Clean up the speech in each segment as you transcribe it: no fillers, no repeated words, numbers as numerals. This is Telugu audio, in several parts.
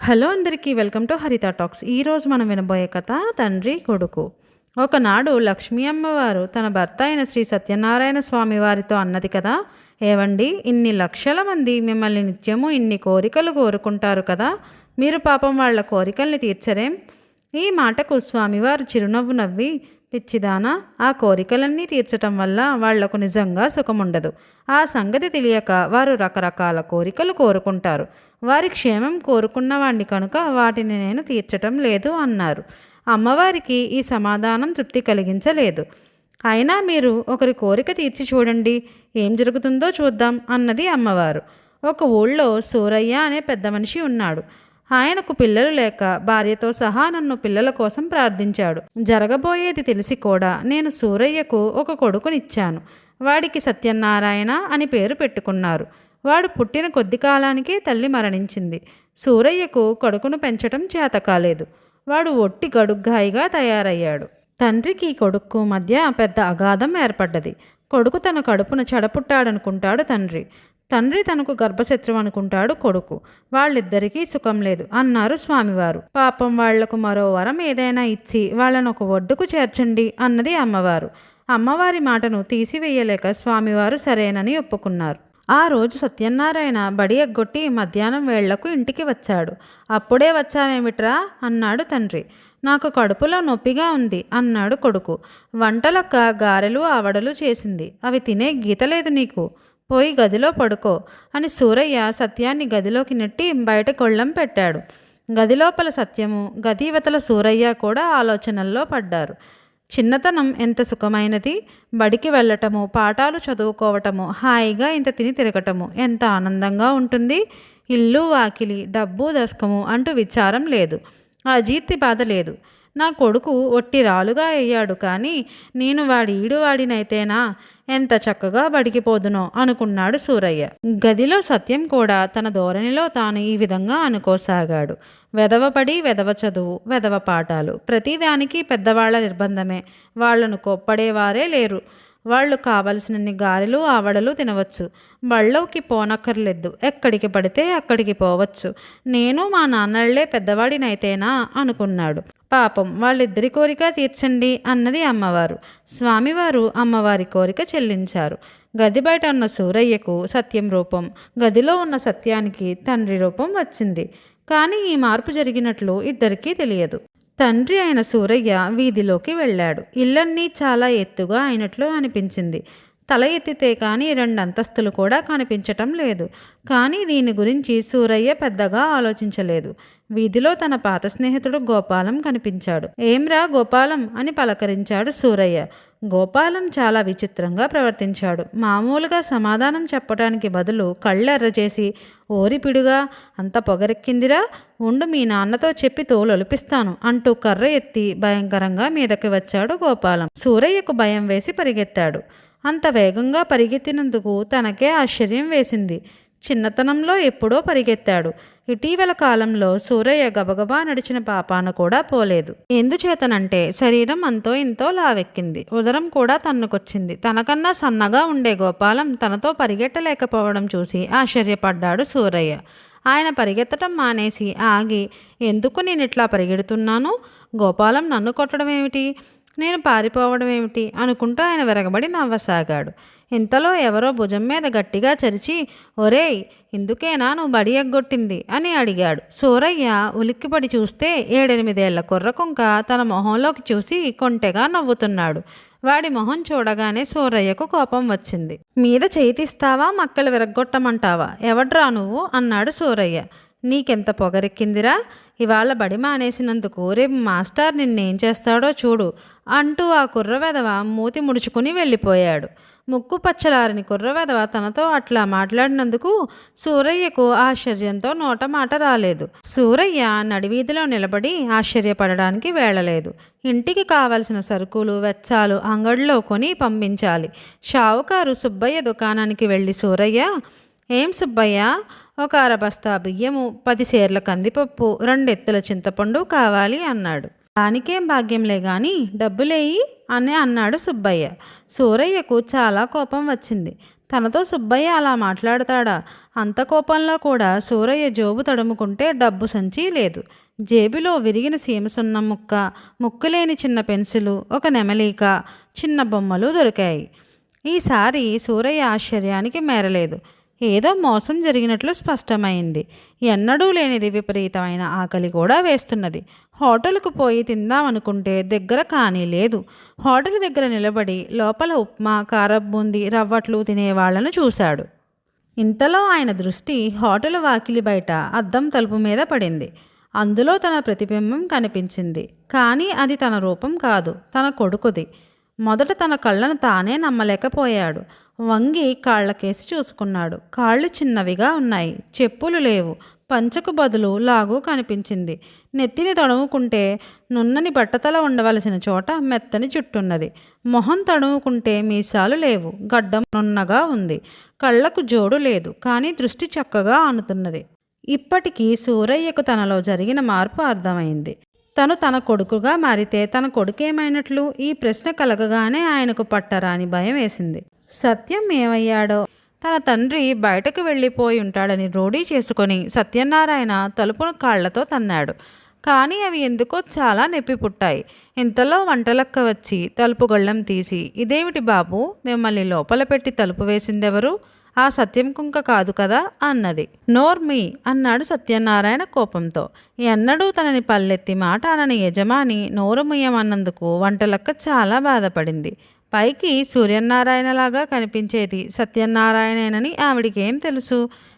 హలో అందరికీ వెల్కమ్ టు హరిత టాక్స్. ఈరోజు మనం వినబోయే కథ తండ్రి కొడుకు. ఒకనాడు లక్ష్మీ అమ్మవారు తన భర్త అయిన శ్రీ సత్యనారాయణ స్వామి వారితో అన్నది కదా, ఏవండి, ఇన్ని లక్షల మంది మిమ్మల్ని నిత్యము ఇన్ని కోరికలు కోరుకుంటారు కదా, మీరు పాపం వాళ్ళ కోరికల్ని తీర్చరేం? ఈ మాటకు స్వామివారు చిరునవ్వు నవ్వి, పిచ్చిదానా, ఆ కోరికలన్నీ తీర్చటం వల్ల వాళ్లకు నిజంగా సుఖముండదు. ఆ సంగతి తెలియక వారు రకరకాల కోరికలు కోరుకుంటారు. వారి క్షేమం కోరుకున్నవాణ్ణి కనుక వాటిని నేను తీర్చటం లేదు అన్నారు. అమ్మవారికి ఈ సమాధానం తృప్తి కలిగించలేదు. అయినా మీరు ఒకరి కోరిక తీర్చి చూడండి, ఏం జరుగుతుందో చూద్దాం అన్నది అమ్మవారు. ఒక ఊళ్ళో సూరయ్య అనే పెద్ద మనిషి ఉన్నాడు. ఆయనకు పిల్లలు లేక భార్యతో సహా నన్ను పిల్లల కోసం ప్రార్థించాడు. జరగబోయేది తెలిసి కూడా నేను సూరయ్యకు ఒక కొడుకునిచ్చాను. వాడికి సత్యనారాయణ అని పేరు పెట్టుకున్నారు. వాడు పుట్టిన కొద్ది కాలానికే తల్లి మరణించింది. సూరయ్యకు కొడుకును పెంచటం చేత కాలేదు. వాడు ఒట్టి గడుగ్గాయిగా తయారయ్యాడు. తండ్రికి కొడుకు మధ్య పెద్ద అగాధం ఏర్పడ్డది. కొడుకు తన కడుపున చెడపుట్టాడనుకుంటాడు తండ్రి. తండ్రి తనకు గర్భశత్రువు అనుకుంటాడు కొడుకు. వాళ్ళిద్దరికీ సుఖం లేదు అన్నారు స్వామివారు. పాపం వాళ్లకు మరో వరం ఏదైనా ఇచ్చి వాళ్ళను ఒక ఒడ్డుకు చేర్చండి అన్నది అమ్మవారు. అమ్మవారి మాటను తీసివేయలేక స్వామివారు సరేనని ఒప్పుకున్నారు. ఆ రోజు సత్యనారాయణ బడి ఎగ్గొట్టి మధ్యాహ్నం వేళ్లకు ఇంటికి వచ్చాడు. అప్పుడే వచ్చావేమిట్రా అన్నాడు తండ్రి. నాకు కడుపులో నొప్పిగా ఉంది అన్నాడు కొడుకు. వంటలక్క గారెలు ఆవడలు చేసింది, అవి తినే గీతలేదు నీకు, పోయి గదిలో పడుకో అని సూరయ్య సత్యాన్ని గదిలోకి నెట్టి బయట కొళ్ళం పెట్టాడు. గదిలోపల సత్యము, గదీవతల సూరయ్య కూడా ఆలోచనల్లో పడ్డారు. చిన్నతనం ఎంత సుఖమైనది, బడికి వెళ్ళటము, పాఠాలు చదువుకోవటము, హాయిగా ఇంత తిని తిరగటము ఎంత ఆనందంగా ఉంటుంది. ఇల్లు వాకిలి, డబ్బు దస్కము అంటూ విచారం లేదు, అజీర్తి బాధ లేదు. నా కొడుకు ఒట్టి రాలుగా అయ్యాడు, కానీ నేను వాడి ఈడువాడినైతేనా ఎంత చక్కగా బడికిపోదునో అనుకున్నాడు సూరయ్య. గదిలో సత్యం కూడా తన ధోరణిలో తాను ఈ విధంగా అనుకోసాగాడు. వెదవపడి వెదవ చదువు, వెదవ పాఠాలు, ప్రతిదానికి పెద్దవాళ్ల నిర్బంధమే. వాళ్లను కోప్పడేవారే లేరు. వాళ్ళు కావలసినన్ని గారెలు ఆవడలు తినవచ్చు, బళ్ళోకి పోనక్కర్లేదు, ఎక్కడికి పడితే అక్కడికి పోవచ్చు. నేను మా నాన్నళ్లే పెద్దవాడినైతేనా అనుకున్నాడు. పాపం వాళ్ళిద్దరి కోరిక తీర్చండి అన్నది అమ్మవారు. స్వామివారు అమ్మవారి కోరిక చెల్లించారు. గది బయట ఉన్న సూరయ్యకు సత్యం రూపం, గదిలో ఉన్న సత్యానికి తండ్రి రూపం వచ్చింది. కానీ ఈ మార్పు జరిగినట్లు ఇద్దరికీ తెలియదు. తండ్రి అయిన సూరయ్య వీధిలోకి వెళ్ళాడు. ఇల్లన్నీ చాలా ఎత్తుగా అయినట్లు అనిపించింది. తల ఎత్తితే కానీ 2 అంతస్తులు కూడా కనిపించటం లేదు. కానీ దీని గురించి సూరయ్య పెద్దగా ఆలోచించలేదు. వీధిలో తన పాత స్నేహితుడు గోపాలం కనిపించాడు. ఏంరా గోపాలం అని పలకరించాడు సూరయ్య. గోపాలం చాలా విచిత్రంగా ప్రవర్తించాడు. మామూలుగా సమాధానం చెప్పడానికి బదులు కళ్ళెర్రచేసి, ఓరిపిడుగా అంత పొగరెక్కిందిరా, ఉండు మీ నాన్నతో చెప్పి తోలొలిపిస్తాను అంటూ కర్ర ఎత్తి భయంకరంగా మీదకి వచ్చాడు గోపాలం. సూరయ్యకు భయం వేసి పరిగెత్తాడు. అంత వేగంగా పరిగెత్తినందుకు తనకే ఆశ్చర్యం వేసింది. చిన్నతనంలో ఎప్పుడో పరిగెత్తాడు. ఇటీవల కాలంలో సూరయ్య గబగబా నడిచిన పాపాన కూడా పోలేదు. ఎందుచేతనంటే శరీరం అంతో ఇంతో లావెక్కింది, ఉదరం కూడా తన్నుకొచ్చింది. తనకన్నా సన్నగా ఉండే గోపాలం తనతో పరిగెట్టలేకపోవడం చూసి ఆశ్చర్యపడ్డాడు సూరయ్య. ఆయన పరిగెత్తటం మానేసి ఆగి, ఎందుకు నేనిట్లా పరిగెడుతున్నాను? గోపాలం నన్ను కొట్టడం ఏమిటి, నేను పారిపోవడం ఏమిటి అనుకుంటూ ఆయన విరగబడి నవ్వసాగాడు. ఇంతలో ఎవరో భుజం మీద గట్టిగా చరిచి, ఒరేయ్, ఇందుకేనా నువ్వు బడి ఎగ్గొట్టింది అని అడిగాడు. సూరయ్య ఉలిక్కిపడి చూస్తే 7-8 ఏళ్ల కుర్రకుంక తన మొహంలోకి చూసి కొంటెగా నవ్వుతున్నాడు. వాడి మొహం చూడగానే సూరయ్యకు కోపం వచ్చింది. మీద చేయి తీస్తావా, మక్కలు విరగ్గొట్టమంటావా, ఎవడ్రా నువ్వు అన్నాడు సూరయ్య. నీకెంత పొగరెక్కిందిరా, ఇవాళ బడి మానేసినందుకు రేపు మాస్టర్ నిన్నేం చేస్తాడో చూడు అంటూ ఆ కుర్రవెదవ మూతి ముడుచుకుని వెళ్ళిపోయాడు. ముక్కు పచ్చలారని కుర్రవెదవ తనతో అట్లా మాట్లాడినందుకు సూరయ్యకు ఆశ్చర్యంతో నోట మాట రాలేదు. సూరయ్య నడివీధిలో నిలబడి ఆశ్చర్యపడడానికి వేళలేదు. ఇంటికి కావలసిన సరుకులు వెచ్చాలు అంగడిలో కొని పంపించాలి. షావుకారు సుబ్బయ్య దుకాణానికి వెళ్ళి సూరయ్య, ఏం సుబ్బయ్య, ఒక 1/2 బస్తా బియ్యము, 10 సేర్ల కందిపప్పు, 2 ఎత్తుల చింతపండు కావాలి అన్నాడు. దానికేం భాగ్యంలే గాని డబ్బులేయి అని అన్నాడు సుబ్బయ్య. సూరయ్యకు చాలా కోపం వచ్చింది. తనతో సుబ్బయ్య అలా మాట్లాడతాడా? అంత కోపంలో కూడా సూరయ్య జోబు తడుముకుంటే డబ్బు సంచి లేదు. జేబులో విరిగిన సీమసున్నం ముక్క, ముక్కులేని చిన్న పెన్సిలు, ఒక నెమలీక, చిన్న బొమ్మలు దొరికాయి. ఈసారి సూరయ్య ఆశ్చర్యానికి మేరలేదు. ఏదో మోసం జరిగినట్లు స్పష్టమైంది. ఎన్నడూ లేనిది విపరీతమైన ఆకలి కూడా వేస్తున్నది. హోటల్కు పోయి తిందామనుకుంటే దగ్గర కానీ లేదు. హోటల్ దగ్గర నిలబడి లోపల ఉప్మా, కారబూందీ, రవ్వట్లు తినేవాళ్లను చూశాడు. ఇంతలో ఆయన దృష్టి హోటల్ వాకిలి బయట అద్దం తలుపు మీద పడింది. అందులో తన ప్రతిబింబం కనిపించింది. కానీ అది తన రూపం కాదు, తన కొడుకుది. మొదట తన కళ్ళను తానే నమ్మలేకపోయాడు. వంగి కాళ్లకేసి చూసుకున్నాడు. కాళ్ళు చిన్నవిగా ఉన్నాయి, చెప్పులు లేవు. పంచకు బదులు లాగు కనిపించింది. నెత్తిని తడుముకుంటే నున్నని బట్టతల ఉండవలసిన చోట మెత్తని జుట్టున్నది. మొహం తడుముకుంటే మీసాలు లేవు, గడ్డం నున్నగా ఉంది. కళ్ళకు జోడు లేదు, కానీ దృష్టి చక్కగా ఆనుతున్నది. ఇప్పటికీ సూరయ్యకు తనలో జరిగిన మార్పు అర్థమైంది. తన కొడుకుగా మారితే తన కొడుకేమైనట్లు? ఈ ప్రశ్న కలగగానే ఆయనకు పట్టరాని భయం వేసింది. సత్యం ఏమయ్యాడో? తన తండ్రి బయటకు వెళ్ళిపోయి ఉంటాడని రూఢీ చేసుకొని సత్యనారాయణ తలుపును కాళ్లతో తన్నాడు. కానీ అవి ఎందుకో చాలా నొప్పి పుట్టాయి. ఇంతలో వంటలక్క వచ్చి తలుపు గొళ్ళెం తీసి, ఇదేమిటి బాబు, మిమ్మల్ని లోపల పెట్టి తలుపు వేసిందెవరు? ఆ సత్యం కుంక కాదు కదా అన్నది. నోర్మి అన్నాడు సత్యనారాయణ కోపంతో. ఎన్నడూ తనని పల్లెత్తి మాట అనని యజమాని నోరు ముయ్యమన్నందుకు వంటలక్క చాలా బాధపడింది. పైకి సూర్యనారాయణలాగా కనిపించేది సత్యనారాయణేనని ఆవిడికేం తెలుసు?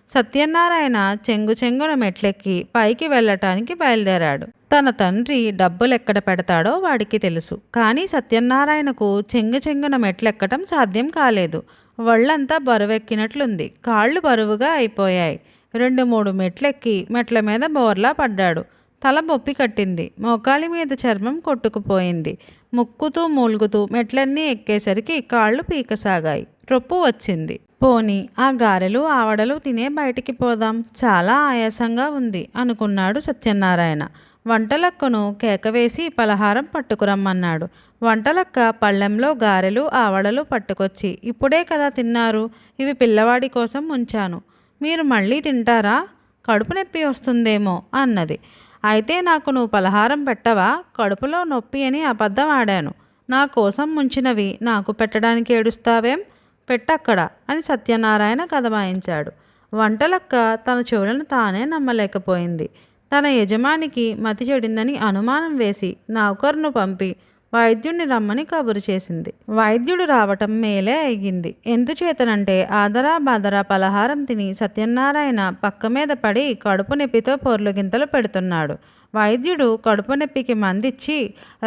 సత్యనారాయణ చెంగున మెట్లెక్కి పైకి వెళ్ళటానికి బయలుదేరాడు. తన తండ్రి డబ్బులెక్కడ పెడతాడో వాడికి తెలుసు. కానీ సత్యనారాయణకు చెంగున మెట్లెక్కటం సాధ్యం కాలేదు. ఒళ్ళంతా బరువెక్కినట్లుంది. కాళ్ళు బరువుగా అయిపోయాయి. 2-3 మెట్లెక్కి మెట్ల మీద బోర్లా పడ్డాడు. తల బొప్పి కట్టింది. మోకాలి మీద చర్మం కొట్టుకుపోయింది. ముక్కుతూ మూలుగుతూ మెట్లన్నీ ఎక్కేసరికి కాళ్ళు పీకసాగాయి. రొప్పు వచ్చింది. పోని ఆ గారెలు ఆవడలు తినే బయటికి పోదాం, చాలా ఆయాసంగా ఉంది అనుకున్నాడు సత్యనారాయణ. వంటలక్కను కేకవేసి పలహారం పట్టుకురమ్మన్నాడు. వంటలక్క పళ్ళెంలో గారెలు ఆవడలు పట్టుకొచ్చి, ఇప్పుడే కదా తిన్నారు, ఇవి పిల్లవాడి కోసం ఉంచాను, మీరు మళ్ళీ తింటారా? కడుపు నొప్పి వస్తుందేమో అన్నది. అయితే నాకు నువ్వు పలహారం పెట్టవా? కడుపులో నొప్పి అని అబద్ధం ఆడాను. నా కోసం ముంచినవి నాకు పెట్టడానికి ఏడుస్తావేం? పెట్టక్కడ అని సత్యనారాయణ కదమాయించాడు. వంటలక్క తన చెవులను తానే నమ్మలేకపోయింది. తన యజమానికి మతి చెడిందని అనుమానం వేసి నౌకరును పంపి వైద్యుడిని రమ్మని కబురు చేసింది. వైద్యుడు రావటం మేలే అయ్యింది. ఎందుచేతనంటే ఆదరా బాదరా పలహారం తిని సత్యనారాయణ పక్క మీద పడి కడుపు నొప్పితో పొర్లుగింతలు పెడుతున్నాడు. వైద్యుడు కడుపు నొప్పికి మందిచ్చి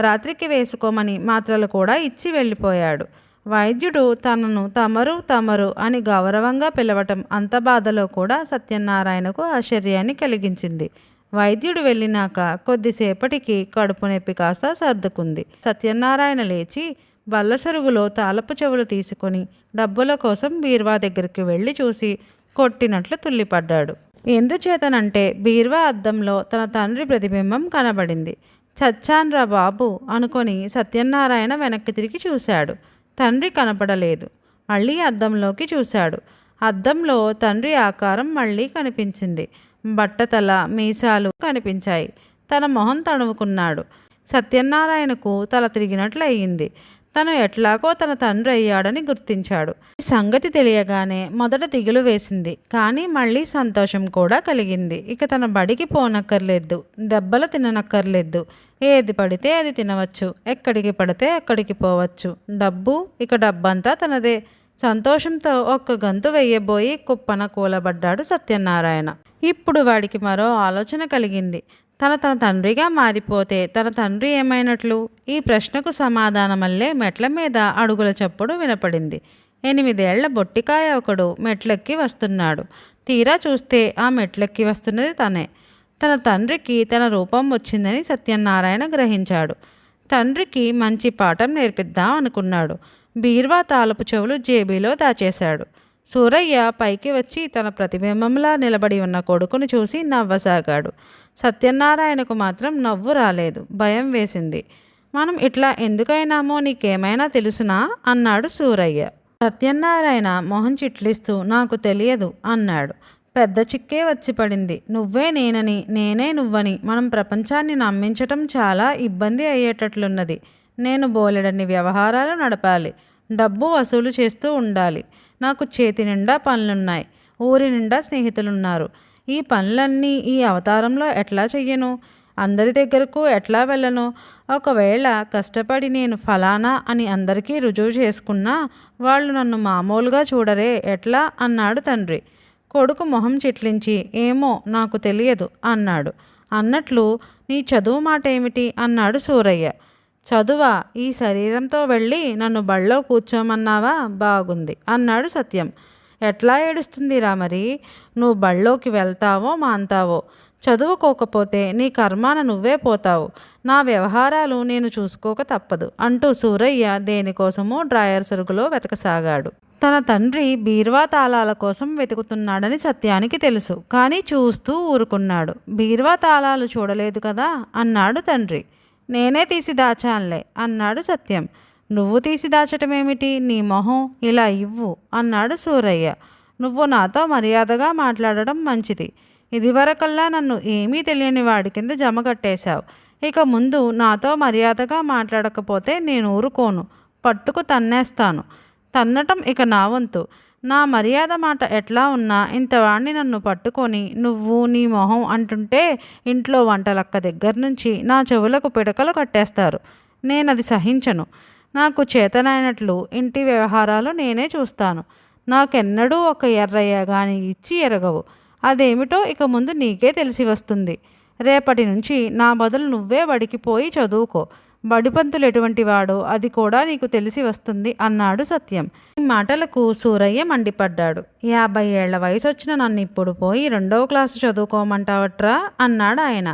రాత్రికి వేసుకోమని మాత్రలు కూడా ఇచ్చి వెళ్ళిపోయాడు. వైద్యుడు తనను తమరు అని గౌరవంగా పిలవటం అంత బాధలో కూడా సత్యనారాయణకు ఆశ్చర్యాన్ని కలిగించింది. వైద్యుడు వెళ్ళినాక కొద్దిసేపటికి కడుపు నొప్పి కాస్త సర్దుకుంది. సత్యనారాయణ లేచి బల్లసరుగులో తాళపు చెవులు తీసుకుని డబ్బుల కోసం బీర్వా దగ్గరికి వెళ్ళి చూసి కొట్టినట్లు తుల్లిపడ్డాడు. ఎందుచేతనంటే బీర్వా అద్దంలో తన తండ్రి ప్రతిబింబం కనబడింది. చచ్చాన్రా బాబు అనుకొని సత్యనారాయణ వెనక్కి తిరిగి చూశాడు. తండ్రి కనపడలేదు. మళ్ళీ అద్దంలోకి చూశాడు. అద్దంలో తండ్రి ఆకారం మళ్ళీ కనిపించింది. బట్టతల, మీసాలు కనిపించాయి. తన మొహం తడుముకున్నాడు. సత్యనారాయణకు తల తిరిగినట్లు అయ్యింది. తను ఎట్లాగో తన తండ్రి అయ్యాడని గుర్తించాడు. ఈ సంగతి తెలియగానే మొదట దిగులు వేసింది. కానీ మళ్ళీ సంతోషం కూడా కలిగింది. ఇక తన బడికి పోనక్కర్లేదు, దెబ్బలు తిననక్కర్లేదు. ఏది పడితే అది తినవచ్చు, ఎక్కడికి పడితే అక్కడికి పోవచ్చు. డబ్బంతా తనదే. సంతోషంతో ఒక్క గంతు వెయ్యబోయి కుప్పన కూలబడ్డాడు సత్యనారాయణ. ఇప్పుడు వాడికి మరో ఆలోచన కలిగింది. తన తండ్రిగా మారిపోతే తన తండ్రి ఏమైనట్లు? ఈ ప్రశ్నకు సమాధానమల్లే మెట్ల మీద అడుగుల చప్పుడు వినపడింది. 8 ఏళ్ల బొట్టికాయ ఒకడు మెట్లెక్కి వస్తున్నాడు. తీరా చూస్తే ఆ మెట్లెక్కి వస్తున్నది తనే. తన తండ్రికి తన రూపం వచ్చిందని సత్యనారాయణ గ్రహించాడు. తండ్రికి మంచి పాఠం నేర్పిద్దాం అనుకున్నాడు. బీర్వా తాళపు చెవులు జేబీలో దాచేశాడు. సూరయ్య పైకి వచ్చి తన ప్రతిబింబంలా నిలబడి ఉన్న కొడుకును చూసి నవ్వసాగాడు. సత్యనారాయణకు మాత్రం నవ్వు రాలేదు, భయం వేసింది. మనం ఇట్లా ఎందుకైనామో నీకేమైనా తెలుసునా అన్నాడు సూరయ్య. సత్యనారాయణ మొహం చిట్లిస్తూ నాకు తెలియదు అన్నాడు. పెద్ద చిక్కే వచ్చి పడింది. నువ్వే నేనని, నేనే నువ్వని మనం ప్రపంచాన్ని నమ్మించటం చాలా ఇబ్బంది అయ్యేటట్లున్నది. నేను బోలెడన్ని వ్యవహారాలు నడపాలి. డబ్బు వసూలు చేస్తూ ఉండాలి. నాకు చేతి నిండా పనులున్నాయి. ఊరి నిండా స్నేహితులున్నారు. ఈ పనులన్నీ ఈ అవతారంలో ఎట్లా చెయ్యను? అందరి దగ్గరకు ఎట్లా వెళ్ళను? ఒకవేళ కష్టపడి నేను ఫలానా అని అందరికీ రుజువు చేసుకున్నా వాళ్ళు నన్ను మామూలుగా చూడరే ఎట్లా అన్నాడు తండ్రి. కొడుకు మొహం చిట్లించి ఏమో నాకు తెలియదు అన్నాడు. అన్నట్లు నీ చదువు మాట ఏమిటి అన్నాడు సూరయ్య. చదువా? ఈ శరీరంతో వెళ్ళి నన్ను బళ్ళో కూర్చోమన్నావా? బాగుంది అన్నాడు సత్యం. ఎట్లా ఏడుస్తుందిరా మరి? నువ్వు బళ్ళోకి వెళ్తావో మాంతావో. చదువుకోకపోతే నీ కర్మాన నువ్వే పోతావు. నా వ్యవహారాలు నేను చూసుకోక తప్పదు అంటూ సూరయ్య దేనికోసమో డ్రాయర్ సరుకులో వెతకసాగాడు. తన తండ్రి బీర్వా తాళాల కోసం వెతుకుతున్నాడని సత్యానికి తెలుసు. కానీ చూస్తూ ఊరుకున్నాడు. బీర్వా తాళాలు చూడలేదు కదా అన్నాడు తండ్రి. నేనే తీసి దాచానులే అన్నాడు సత్యం. నువ్వు తీసి దాచటమేమిటి? నీ మొహం ఇలా ఇవ్వు అన్నాడు సూరయ్య. నువ్వు నాతో మర్యాదగా మాట్లాడడం మంచిది. ఇదివరకల్లా నన్ను ఏమీ తెలియని వాడి కింద జమ కట్టేశావు. ఇక ముందు నాతో మర్యాదగా మాట్లాడకపోతే నేను ఊరుకోను. పట్టుకు తన్నేస్తాను. తన్నటం ఇక నా వంతు. నా మర్యాద మాట ఎట్లా ఉన్నా ఇంతవాణ్ణి నన్ను పట్టుకొని నువ్వు నీ మొహం అంటుంటే ఇంట్లో వంటలక్క దగ్గర నుంచి నా చెవులకు పిడకలు కట్టేస్తారు. నేనది సహించను. నాకు చేతనైనట్లు ఇంటి వ్యవహారాలు నేనే చూస్తాను. నాకెన్నడూ ఒక ఎర్రయ్య గాని ఇచ్చి ఎరగవు. అదేమిటో ఇక ముందు నీకే తెలిసి వస్తుంది. రేపటి నుంచి నా బదులు నువ్వే బడికిపోయి చదువుకో. బడిపంతులు ఎటువంటి వాడో అది కూడా నీకు తెలిసి వస్తుంది అన్నాడు సత్యం. ఈ మాటలకు సూరయ్య మండిపడ్డాడు. 50 ఏళ్ల వయసు వచ్చిన నన్ను ఇప్పుడు పోయి 2వ క్లాసు చదువుకోమంటావట్రా అన్నాడు ఆయన.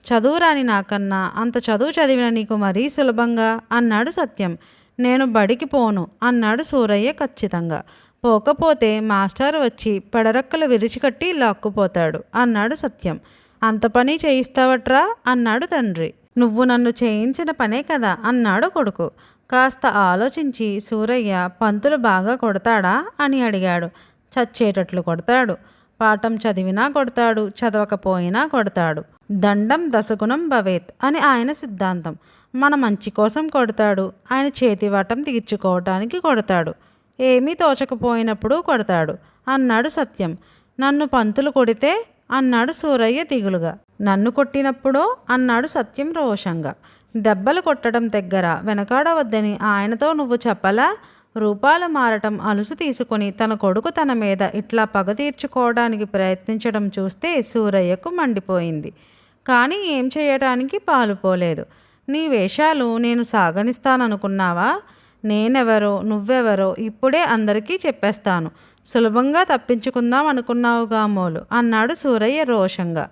చదువురాని నాకన్నా అంత చదువు చదివిన నీకు మరీ సులభంగా అన్నాడు సత్యం. నేను బడికి పోను అన్నాడు సూరయ్య ఖచ్చితంగా. పోకపోతే మాస్టర్ వచ్చి పెడరక్కలు విరిచికట్టి లాక్కుపోతాడు అన్నాడు సత్యం. అంత పని చేయిస్తావట్రా అన్నాడు తండ్రి. నువ్వు నన్ను చేయించిన పనే కదా అన్నాడు కొడుకు. కాస్త ఆలోచించి సూరయ్య పంతులు బాగా కొడతాడా అని అడిగాడు. చచ్చేటట్లు కొడతాడు. పాఠం చదివినా కొడతాడు, చదవకపోయినా కొడతాడు. దండం దశగుణం భవేత్ అని ఆయన సిద్ధాంతం. మన మంచి కోసం కొడతాడు. ఆయన చేతివాటం తీర్చుకోవటానికి కొడతాడు. ఏమీ తోచకపోయినప్పుడు కొడతాడు అన్నాడు సత్యం. నన్ను పంతులు కొడితే అన్నాడు సూరయ్య దిగులుగా. నన్ను కొట్టినప్పుడో అన్నాడు సత్యం రోషంగా. దెబ్బలు కొట్టడం దగ్గర వెనకాడవద్దని ఆయనతో నువ్వు చెప్పలా? రూపాలు మారటం అలుసు తీసుకుని తన కొడుకు తన మీద ఇట్లా పగ తీర్చుకోవడానికి ప్రయత్నించడం చూస్తే సూరయ్యకు మండిపోయింది. కానీ ఏం చేయటానికి పాలుపోలేదు. నీ వేషాలు నేను సాగనిస్తాననుకున్నావా? నేనెవరో నువ్వెవరో ఇప్పుడే అందరికీ చెప్పేస్తాను. సులభంగా తప్పించుకుందాం అనుకున్నావుగా మోలు అన్నాడు సూరయ్య రోషంగా.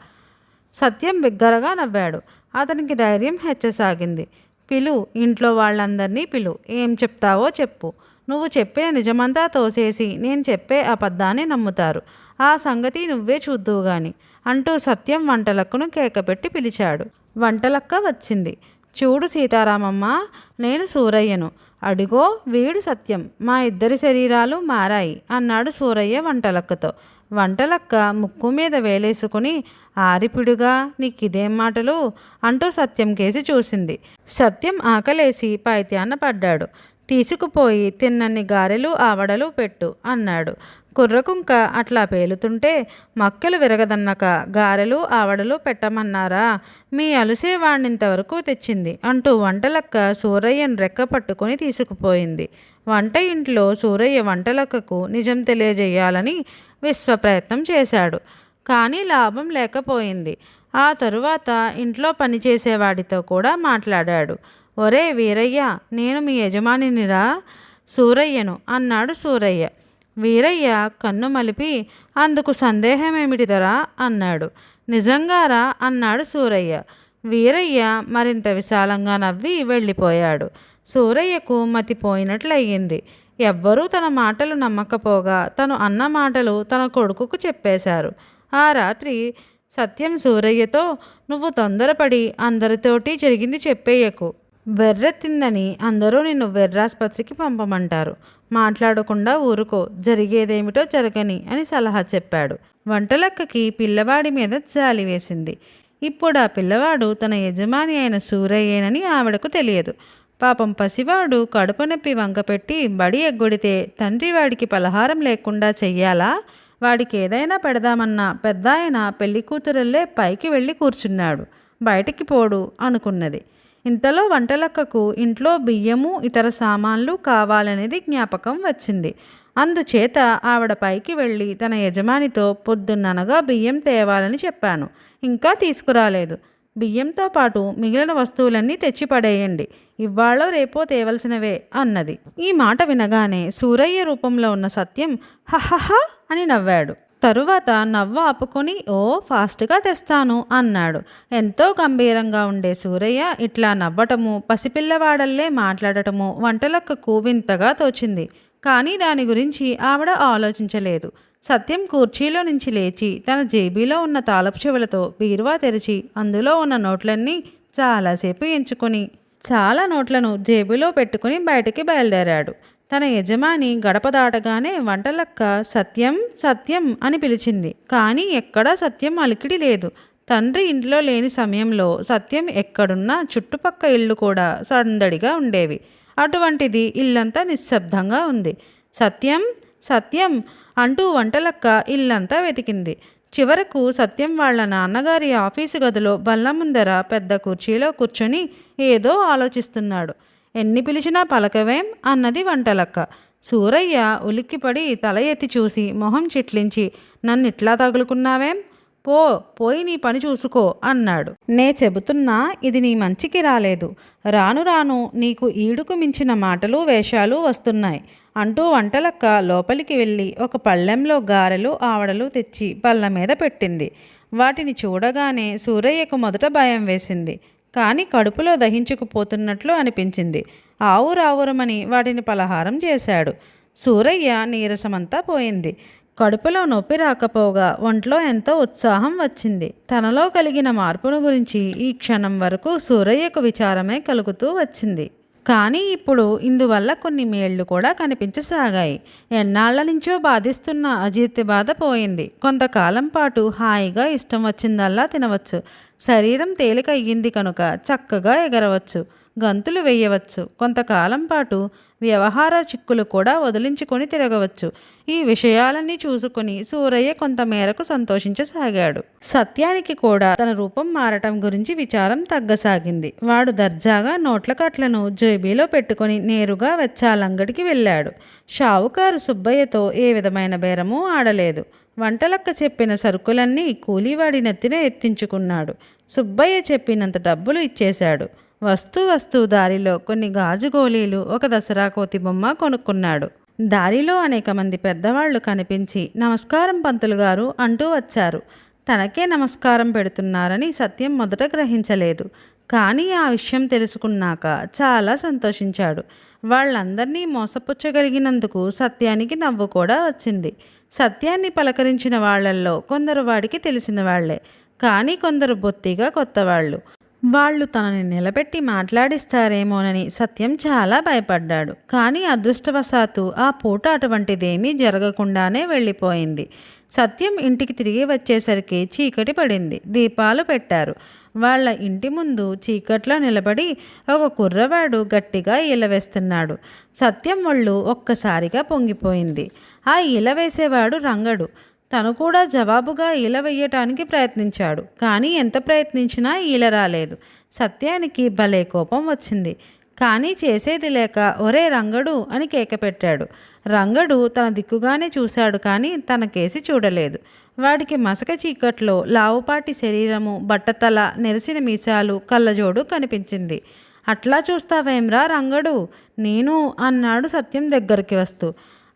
సత్యం బిగ్గరగా నవ్వాడు. అతనికి ధైర్యం హెచ్చసాగింది. పిలు, ఇంట్లో వాళ్ళందరినీ పిలు. ఏం చెప్తావో చెప్పు. నువ్వు చెప్పిన నిజమంతా తోసేసి నేను చెప్పే అబద్ధాన్ని నమ్ముతారు. ఆ సంగతి నువ్వే చూద్దువు గాని అంటూ సత్యం వంటలక్కను కేకపెట్టి పిలిచాడు. వంటలక్క వచ్చింది. చూడు సీతారామమ్మ, నేను సూరయ్యను. అడిగో వీడు సత్యం. మా ఇద్దరి శరీరాలు మారాయి అన్నాడు సూరయ్య వంటలక్కతో. వంటలక్క ముక్కు మీద వేలేసుకుని ఆరిపిడుగా నీకిదేం మాటలు అంటూ సత్యం కేసి చూసింది. సత్యం ఆకలేసి పైత్యాన పడ్డాడు. తీసుకుపోయి తిన్నన్ని గారెలు ఆవడలు పెట్టు అన్నాడు. కుర్రకుంక అట్లా పేలుతుంటే మక్కెలు విరగదన్నక గారెలు ఆవడలు పెట్టమన్నారా? మీ అలుసే వాణ్ణింతవరకు తెచ్చింది అంటూ వంటలక్క సూరయ్యను రెక్క పట్టుకొని తీసుకుపోయింది. వంట ఇంట్లో సూరయ్య వంటలక్కకు నిజం తెలియజేయాలని విశ్వప్రయత్నం చేశాడు. కానీ లాభం లేకపోయింది. ఆ తరువాత ఇంట్లో పనిచేసేవాడితో కూడా మాట్లాడాడు. ఒరే వీరయ్య, నేను మీ యజమానినిరా, సూరయ్యను అన్నాడు సూరయ్య. వీరయ్య కన్ను మలిపి అందుకు సందేహమేమిటిదరా అన్నాడు. నిజంగారా అన్నాడు సూరయ్య. వీరయ్య మరింత విశాలంగా నవ్వి వెళ్ళిపోయాడు. సూరయ్యకు మతిపోయినట్లయింది. ఎవ్వరూ తన మాటలు నమ్మకపోగా తను అన్న మాటలు తన కొడుకుకు చెప్పేశారు. ఆ రాత్రి సత్యం సూరయ్యతో, నువ్వు తొందరపడి అందరితోటి జరిగింది చెప్పేయకు. వెర్రెత్తిందని అందరూ నిన్ను వెర్రాసుపత్రికి పంపమంటారు. మాట్లాడకుండా ఊరుకో, జరిగేదేమిటో జరగని అని సలహా చెప్పాడు. వంటలక్కకి పిల్లవాడి మీద జాలి వేసింది. ఇప్పుడు ఆ పిల్లవాడు తన యజమాని అయిన సూరయ్యేనని ఆవిడకు తెలియదు. పాపం పసివాడు కడుపు నొప్పి వంకపెట్టి బడి ఎగ్గొడితే తండ్రి వాడికి పలహారం లేకుండా చెయ్యాలా? వాడికి ఏదైనా పెడదామన్నా పెద్దాయన పెళ్లి కూతురల్లే పైకి వెళ్ళి కూర్చున్నాడు. బయటికి పోడు అనుకున్నది. ఇంతలో వంటలక్కకు ఇంట్లో బియ్యము ఇతర సామాన్లు కావాలనేది జ్ఞాపకం వచ్చింది. అందుచేత ఆవిడ పైకి వెళ్ళి తన యజమానితో పొద్దున్ననగా బియ్యం తేవాలని చెప్పాను. ఇంకా తీసుకురాలేదు. బియ్యంతో పాటు మిగిలిన వస్తువులన్నీ తెచ్చిపడేయండి. ఇవాళో రేపో తేవలసినవే అన్నది. ఈ మాట వినగానే సూరయ్య రూపంలో ఉన్న సత్యం హహహ అని నవ్వాడు. తరువాత నవ్వు ఆపుకొని ఓ ఫాస్ట్గా తెస్తాను అన్నాడు. ఎంతో గంభీరంగా ఉండే సూరయ్య ఇట్లా నవ్వటము, పసిపిల్లవాడల్లే మాట్లాడటము వంటలక్కకు వింతగా తోచింది. కానీ దాని గురించి ఆవిడ ఆలోచించలేదు. సత్యం కుర్చీలో నుంచి లేచి తన జేబీలో ఉన్న తాళపు చెవులతో బీరువా తెరిచి అందులో ఉన్న నోట్లన్నీ చాలాసేపు ఎంచుకొని చాలా నోట్లను జేబులో పెట్టుకుని బయటికి బయలుదేరాడు. తన యజమాని గడప దాటగానే వంటలక్క సత్యం సత్యం అని పిలిచింది. కానీ ఎక్కడా సత్యం అలికిడి లేదు. తండ్రి ఇంట్లో లేని సమయంలో సత్యం ఎక్కడున్నా చుట్టుపక్క ఇళ్ళు కూడా సందడిగా ఉండేవి. అటువంటిది ఇల్లంతా నిశ్శబ్దంగా ఉంది. సత్యం సత్యం అంటూ వంటలక్క ఇల్లంతా వెతికింది. చివరకు సత్యం వాళ్ళ నాన్నగారి ఆఫీసు గదిలో బల్ల ముందర పెద్ద కుర్చీలో కూర్చొని ఏదో ఆలోచిస్తున్నాడు. ఎన్ని పిలిచినా పలకవేం అన్నది వంటలక్క. సూరయ్య ఉలిక్కిపడి తల ఎత్తి చూసి మొహం చిట్లించి నన్నిట్లా తగులుకున్నావేం? పోయి నీ పని చూసుకో అన్నాడు. నే చెబుతున్నా ఇది నీ మంచికి రాలేదు. రాను రాను నీకు ఈడుకు మించిన మాటలు వేషాలు వస్తున్నాయి అంటూ వంటలక్క లోపలికి వెళ్ళి ఒక పళ్ళెంలో గారెలు ఆవడలు తెచ్చి బల్ల మీద పెట్టింది. వాటిని చూడగానే సూరయ్యకు మొదట భయం వేసింది. కానీ కడుపులో దహించుకుపోతున్నట్లు అనిపించింది. ఆవురావురమని వాటిని పలహారం చేశాడు. సూరయ్య నీరసమంతా పోయింది. కడుపులో నొప్పి రాకపోగా ఒంట్లో ఎంతో ఉత్సాహం వచ్చింది. తనలో కలిగిన మార్పును గురించి ఈ క్షణం వరకు సూరయ్యకు విచారమే కలుగుతూ వచ్చింది. కానీ ఇప్పుడు ఇందువల్ల కొన్ని మేళ్లు కూడా కనిపించసాగాయి. ఎన్నాళ్ల నుంచో బాధిస్తున్న అజీర్తి బాధ పోయింది. కొంతకాలం పాటు హాయిగా ఇష్టం వచ్చిందల్లా తినవచ్చు. శరీరం తేలిక అయ్యింది కనుక చక్కగా ఎగరవచ్చు, గంతులు వేయవచ్చు. కొంతకాలం పాటు వ్యవహార చిక్కులు కూడా వదిలించుకొని తిరగవచ్చు. ఈ విషయాలన్నీ చూసుకుని సూరయ్య కొంతమేరకు సంతోషించసాగాడు. సత్యానికి కూడా తన రూపం మారటం గురించి విచారం తగ్గసాగింది. వాడు దర్జాగా నోట్ల కట్లను జేబీలో పెట్టుకుని నేరుగా వెచ్చాలంగడికి వెళ్ళాడు. షావుకారు సుబ్బయ్యతో ఏ విధమైన బేరమూ ఆడలేదు. వంటలక్క చెప్పిన సరుకులన్నీ కూలీవాడి నెత్తిన ఎత్తించుకున్నాడు. సుబ్బయ్య చెప్పినంత డబ్బులు ఇచ్చేశాడు. వస్తూ దారిలో కొన్ని గాజు గోళీలు, ఒక దసరా కోతి బొమ్మ కొనుక్కున్నాడు. దారిలో అనేక మంది పెద్దవాళ్లు కనిపించి నమస్కారం పంతులు గారు అంటూ వచ్చారు. తనకే నమస్కారం పెడుతున్నారని సత్యం మొదట గ్రహించలేదు. కానీ ఆ విషయం తెలుసుకున్నాక చాలా సంతోషించాడు. వాళ్ళందరినీ మోసపుచ్చగలిగినందుకు సత్యానికి నవ్వు కూడా వచ్చింది. సత్యాన్ని పలకరించిన వాళ్లల్లో కొందరు వాడికి తెలిసిన వాళ్లే, కానీ కొందరు బొత్తిగా కొత్తవాళ్ళు. వాళ్ళు తనని నిలబెట్టి మాట్లాడిస్తారేమోనని సత్యం చాలా భయపడ్డాడు. కానీ అదృష్టవశాత్తు ఆ పూట అటువంటిదేమీ జరగకుండానే వెళ్ళిపోయింది. సత్యం ఇంటికి తిరిగి వచ్చేసరికి చీకటి పడింది. దీపాలు పెట్టారు. వాళ్ళ ఇంటి ముందు చీకట్లో నిలబడి ఒక కుర్రవాడు గట్టిగా ఈల వేస్తున్నాడు. సత్యం ఒళ్ళు ఒక్కసారిగా పొంగిపోయింది. ఆ ఈల వేసేవాడు రంగడు. తను కూడా జవాబుగా ఈల వెయ్యటానికి ప్రయత్నించాడు. కానీ ఎంత ప్రయత్నించినా ఈల రాలేదు. సత్యానికి భలే కోపం వచ్చింది. కానీ చేసేది లేక ఒరే రంగడు అని కేక పెట్టాడు. రంగడు తన దిక్కుగానే చూశాడు, కానీ తన కేసి చూడలేదు. వాడికి మసక చీకట్లో లావుపాటి శరీరము, బట్టతల, నెరిసిన మీసాలు, కళ్ళజోడు కనిపించింది. అట్లా చూస్తావేమ్రా రంగడు? నేను అన్నాడు సత్యం దగ్గరికి వస్తూ.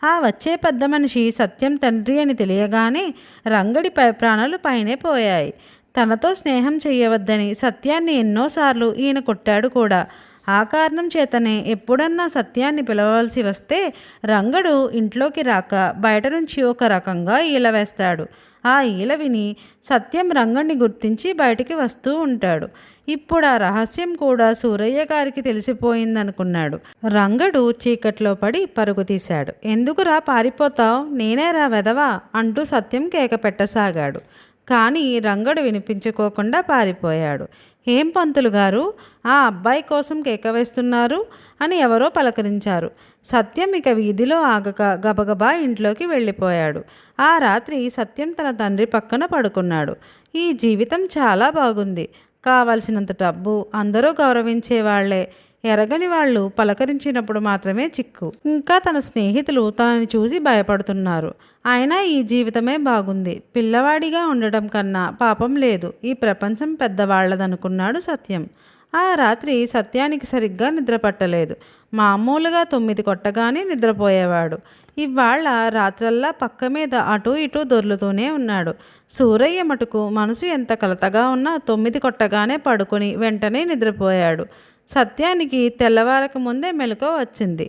ఆ వచ్చే పెద్ద మనిషి సత్యం తండ్రి అని తెలియగానే రంగడి ప్రాణాలు పైనే పోయాయి. తనతో స్నేహం చేయవద్దని సత్యాన్ని ఎన్నోసార్లు ఈయన కొట్టాడు కూడా. ఆ కారణం చేతనే ఎప్పుడన్నా సత్యాన్ని పిలవలసి వస్తే రంగడు ఇంట్లోకి రాక బయట నుంచి ఒక రకంగా ఈల వేస్తాడు. ఆ ఈల విని సత్యం రంగడిని గుర్తించి బయటికి వస్తూ ఉంటాడు. ఇప్పుడు ఆ రహస్యం కూడా సూరయ్య గారికి తెలిసిపోయిందనుకున్నాడు. రంగడు చీకట్లో పడి పరుగు తీశాడు. ఎందుకురా పారిపోతావు, నేనేరా వెదవా అంటూ సత్యం కేక పెట్టసాగాడు. కానీ రంగడు వినిపించుకోకుండా పారిపోయాడు. ఏం పంతులు గారు, ఆ అబ్బాయి కోసం కేక వేస్తున్నారు అని ఎవరో పలకరించారు. సత్యం ఇక వీధిలో ఆగక గబగబా ఇంట్లోకి వెళ్ళిపోయాడు. ఆ రాత్రి సత్యం తన తండ్రి పక్కన పడుకున్నాడు. ఈ జీవితం చాలా బాగుంది, కావలసినంత డబ్బు, అందరూ గౌరవించేవాళ్లే, ఎరగని వాళ్ళు పలకరించినప్పుడు మాత్రమే చిక్కు. ఇంకా తన స్నేహితులు తనని చూసి భయపడుతున్నారు. అయినా ఈ జీవితమే బాగుంది, పిల్లవాడిగా ఉండడం కన్నా పాపం లేదు, ఈ ప్రపంచం పెద్దవాళ్లదనుకున్నాడు సత్యం. ఆ రాత్రి సత్యానికి సరిగ్గా నిద్ర పట్టలేదు. మామూలుగా 9 కొట్టగానే నిద్రపోయేవాడు. ఇవాళ రాత్రల్లా పక్క మీద అటూ ఇటూ దొర్లుతూనే ఉన్నాడు. సూరయ్య మటుకు మనసు ఎంత కలతగా ఉన్నా 9 కొట్టగానే పడుకొని వెంటనే నిద్రపోయాడు. సత్యానికి తెల్లవారక ముందే మెలకువ వచ్చింది.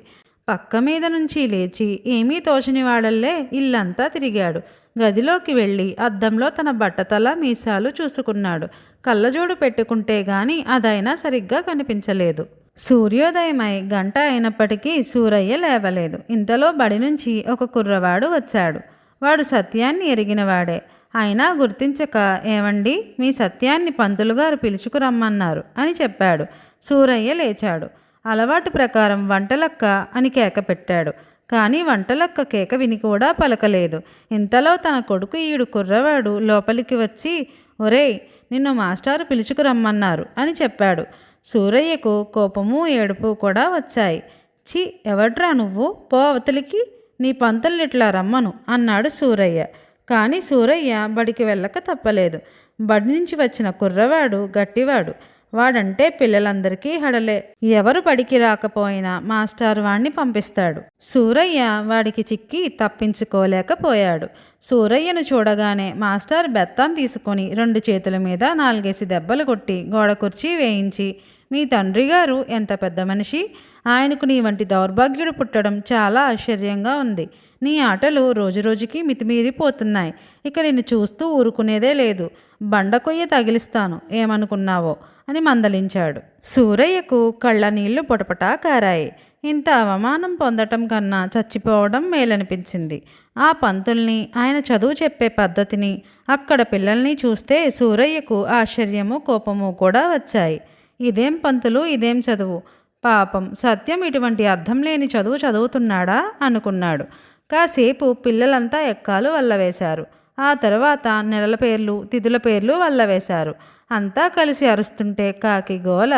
పక్క మీద నుంచి లేచి ఏమీ తోచని వాడల్లే ఇల్లంతా తిరిగాడు. గదిలోకి వెళ్ళి అద్దంలో తన బట్టతల మీసాలు చూసుకున్నాడు. కళ్ళజోడు పెట్టుకుంటే గాని అదైనా సరిగ్గా కనిపించలేదు. సూర్యోదయమై గంట అయినప్పటికీ సూరయ్య లేవలేదు. ఇంతలో బడి నుంచి ఒక కుర్రవాడు వచ్చాడు. వాడు సత్యాన్ని ఎరిగినవాడే. అయినా గుర్తించక, ఏవండి, మీ సత్యాన్ని పంతులుగారు పిలుచుకురమ్మన్నారు అని చెప్పాడు. సూరయ్య లేచాడు. అలవాటు ప్రకారం వంటలక్క అని కేక పెట్టాడు. కానీ వంటలక్క కేక విని కూడా పలకలేదు. ఇంతలో తన కొడుకు ఈడు కుర్రవాడు లోపలికి వచ్చి, ఒరేయ్, నిన్ను మాస్టారు పిలుచుకురమ్మన్నారు అని చెప్పాడు. సూరయ్యకు కోపము ఏడుపు కూడా వచ్చాయి. ఛీ, ఎవడ్రా నువ్వు, పో అవతలికి, నీ పంతుల్నిట్లా రమ్మను అన్నాడు సూరయ్య. కానీ సూరయ్య బడికి వెళ్ళక తప్పలేదు. బడి నుంచి వచ్చిన కుర్రవాడు గట్టివాడు. వాడంటే పిల్లలందరికీ హడలే. ఎవరు బడికి రాకపోయినా మాస్టారు వాణ్ణి పంపిస్తాడు. సూరయ్య వాడికి చిక్కి తప్పించుకోలేకపోయాడు. సూరయ్యను చూడగానే మాస్టర్ బెత్తం తీసుకొని 2 చేతుల మీద 4 దెబ్బలు కొట్టి గోడ కుర్చీ వేయించి, మీ తండ్రి గారు ఎంత పెద్ద మనిషి, ఆయనకు నీ వంటి దౌర్భాగ్యుడు పుట్టడం చాలా ఆశ్చర్యంగా ఉంది. నీ ఆటలు రోజురోజుకి మితిమీరిపోతున్నాయి. ఇక నిన్ను చూస్తూ ఊరుకునేదే లేదు. బండకొయ్య తగిలిస్తాను, ఏమనుకున్నావో అని మందలించాడు. సూరయ్యకు కళ్ళ నీళ్లు పొటపటా కారాయి. ఇంత అవమానం పొందటం కన్నా చచ్చిపోవడం మేలనిపించింది. ఆ పంతుల్ని, ఆయన చదువు చెప్పే పద్ధతిని, అక్కడ పిల్లల్ని చూస్తే సూరయ్యకు ఆశ్చర్యము కోపము కూడా వచ్చాయి. ఇదేం పంతులు, ఇదేం చదువు, పాపం సత్యం ఇటువంటి అర్థం లేని చదువు చదువుతున్నాడా అనుకున్నాడు. కాసేపు పిల్లలంతా ఎక్కాలు వల్లవేశారు. ఆ తర్వాత నెలల పేర్లు, తిథుల పేర్లు వల్లవేశారు. అంతా కలిసి అరుస్తుంటే కాకి గోల.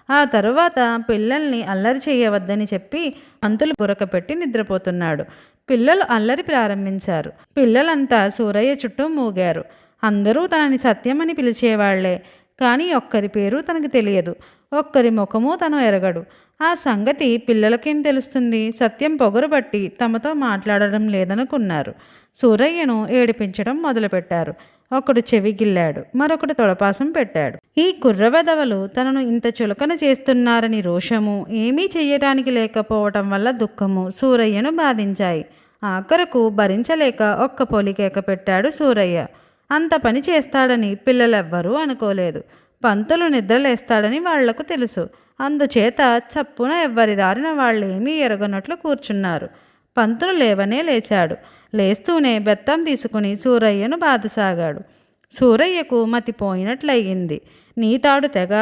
ఆ తరువాత పిల్లల్ని అల్లరి చేయవద్దని చెప్పి పంతులు గురకపెట్టి నిద్రపోతున్నాడు. పిల్లలు అల్లరి ప్రారంభించారు. పిల్లలంతా సూరయ్య చుట్టూ మూగారు. అందరూ తనని సత్యమని పిలిచేవాళ్లే. కానీ ఒక్కరి పేరు తనకు తెలియదు, ఒక్కరి ముఖము తను ఎరగడు. ఆ సంగతి పిల్లలకేం తెలుస్తుంది? సత్యం పొగరుబట్టి తమతో మాట్లాడడం లేదనుకున్నారు. సూరయ్యను ఏడిపించడం మొదలుపెట్టారు. ఒకడు చెవిగిల్లాడు, మరొకడు తొడపాసం పెట్టాడు. ఈ కుర్రవెదవలు తనను ఇంత చులకన చేస్తున్నారని రోషము, ఏమీ చెయ్యటానికి లేకపోవటం వల్ల దుఃఖము సూరయ్యను బాధించాయి. ఆఖరకు భరించలేక ఒక్క పొలికేక పెట్టాడు సూరయ్య. అంత పని చేస్తాడని పిల్లలెవ్వరూ అనుకోలేదు. పంతులు నిద్రలేస్తాడని వాళ్లకు తెలుసు. అందుచేత చప్పున ఎవ్వరి దారిన వాళ్ళేమీ ఎరగనట్లు కూర్చున్నారు. పంతులు లేవనే లేచాడు. లేస్తూనే బెత్తం తీసుకుని సూరయ్యను బాధసాగాడు. సూరయ్యకు మతిపోయినట్లయింది. నీ తాడు తెగ,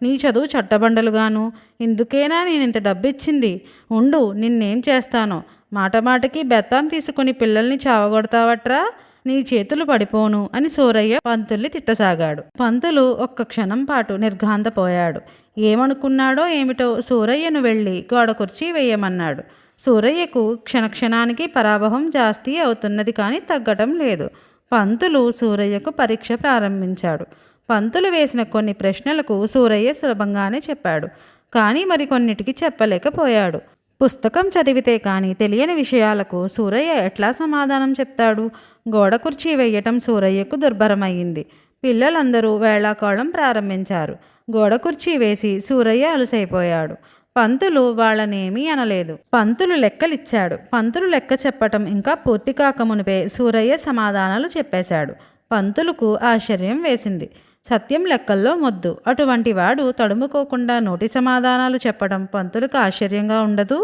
నీ చదువు చట్టబండలుగాను, ఇందుకేనా నేనింత డబ్బిచ్చింది? ఉండు, నిన్నేం చేస్తానో. మాటమాటకి బెత్తం తీసుకుని పిల్లల్ని చావగొడతావట్రా, నీ చేతులు పడిపోను అని సూరయ్య పంతుల్ని తిట్టసాగాడు. పంతులు ఒక్క క్షణం పాటు నిర్ఘాంతపోయాడు. ఏమనుకున్నాడో ఏమిటో సూరయ్యను వెళ్ళి గోడ కుర్చీ వేయమన్నాడు. సూరయ్యకు క్షణక్షణానికి పరాభవం జాస్తి అవుతున్నది, కానీ తగ్గటం లేదు. పంతులు సూరయ్యకు పరీక్ష ప్రారంభించాడు. పంతులు వేసిన కొన్ని ప్రశ్నలకు సూరయ్య సులభంగానే చెప్పాడు. కానీ మరికొన్నిటికి చెప్పలేకపోయాడు. పుస్తకం చదివితే కానీ తెలియని విషయాలకు సూరయ్య ఎట్లా సమాధానం చెప్తాడు? గోడ కుర్చీ వేయటం సూరయ్యకు దుర్భరమయ్యింది. పిల్లలందరూ వేళాకోళం ప్రారంభించారు. గోడ కుర్చీ వేసి సూరయ్య అలసైపోయాడు. పంతులు వాళ్ళనేమీ అనలేదు. పంతులు లెక్కలిచ్చాడు. పంతులు లెక్క చెప్పటం ఇంకా పూర్తి కాకమునిపే సూరయ్య సమాధానాలు చెప్పేశాడు. పంతులుకు ఆశ్చర్యం వేసింది. సత్యం లెక్కల్లో మొద్దు. అటువంటి వాడు తడుముకోకుండా నోటి సమాధానాలు చెప్పడం పంతులకు ఆశ్చర్యంగా ఉండదు?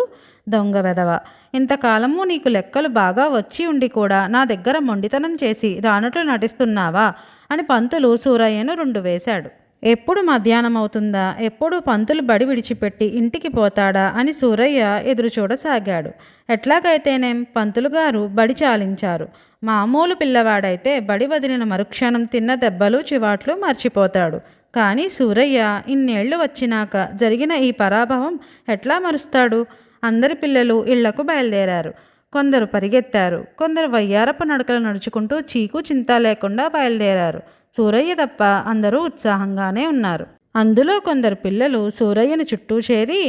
దొంగ వెధవ! ఇంతకాలము నీకు లెక్కలు బాగా వచ్చి ఉండి కూడా నా దగ్గర మొండితనం చేసి రానట్లు నటిస్తున్నావా అని పంతులు సూరయ్యను 2 వేశాడు. ఎప్పుడు మధ్యాహ్నం అవుతుందా, ఎప్పుడు పంతులు బడి విడిచిపెట్టి ఇంటికి పోతాడా అని సూరయ్య ఎదురుచూడసాగాడు. ఎట్లాగైతేనేం పంతులు గారు బడి చాలించారు. మామూలు పిల్లవాడైతే బడి వదిలిన మరుక్షణం తిన్న దెబ్బలు చివాట్లు మర్చిపోతాడు. కానీ సూరయ్య ఇన్నేళ్లు వచ్చినాక జరిగిన ఈ పరాభవం ఎట్లా మరుస్తాడు? అందరి పిల్లలు ఇళ్లకు బయలుదేరారు. కొందరు పరిగెత్తారు, కొందరు వయ్యారపు నడకలు నడుచుకుంటూ చీకు చింత లేకుండా బయలుదేరారు. సూరయ్య తప్ప అందరూ ఉత్సాహంగానే ఉన్నారు. అందులో కొందరు పిల్లలు సూరయ్యను చుట్టూ చేరి,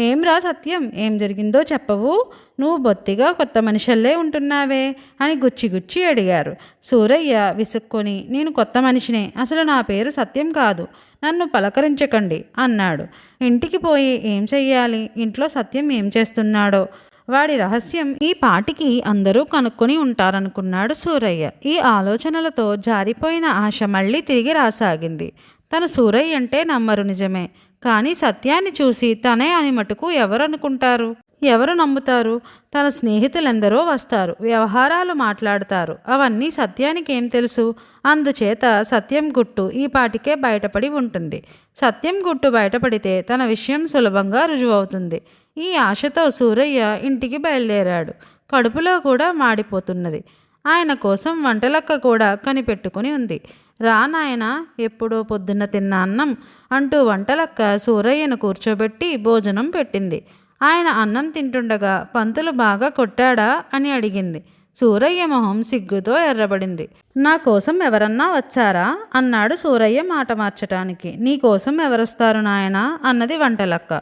ఏంరా సత్యం, ఏం జరిగిందో చెప్పవు? నువ్వు బొత్తిగా కొత్త మనిషిల్లే ఉంటున్నావే అని గుచ్చి అడిగారు. సూరయ్య విసుక్కొని, నేను కొత్త మనిషినే, అసలు నా పేరు సత్యం కాదు, నన్ను పలకరించకండి అన్నాడు. ఇంటికి పోయి ఏం చెయ్యాలి? ఇంట్లో సత్యం ఏం చేస్తున్నాడో వాడి రహస్యం ఈ పాటికి అందరూ కనుక్కొని ఉంటారనుకున్నాడు సూరయ్య. ఈ ఆలోచనలతో జారిపోయిన ఆశ మళ్ళీ తిరిగి రాసాగింది. తన సూరయ్య అంటే నమ్మరు నిజమే, కానీ సత్యాన్ని చూసి తనే అని మటుకు ఎవరు అనుకుంటారు? ఎవరు నమ్ముతారు? తన స్నేహితులెందరో వస్తారు, వ్యవహారాలు మాట్లాడతారు. అవన్నీ సత్యానికి ఏం తెలుసు? అందుచేత సత్యం గుట్టు ఈ పాటికే బయటపడి ఉంటుంది. సత్యం గుట్టు బయటపడితే తన విషయం సులభంగా రుజువవుతుంది. ఈ ఆశతో సూరయ్య ఇంటికి బయలుదేరాడు. కడుపులో కూడా మాడిపోతున్నది. ఆయన కోసం వంటలక్క కూడా కనిపెట్టుకుని ఉంది. రా నాయనా, ఎప్పుడో పొద్దున్న తిన్న అన్నం అంటూ వంటలక్క సూరయ్యను కూర్చోబెట్టి భోజనం పెట్టింది. ఆయన అన్నం తింటుండగా పంతులు బాగా కొట్టాడా అని అడిగింది. సూరయ్య మొహం సిగ్గుతో ఎర్రబడింది. నా కోసం ఎవరన్నా వచ్చారా అన్నాడు సూరయ్య మాట మార్చటానికి. నీ కోసం ఎవరొస్తారు నాయనా అన్నది వంటలక్క.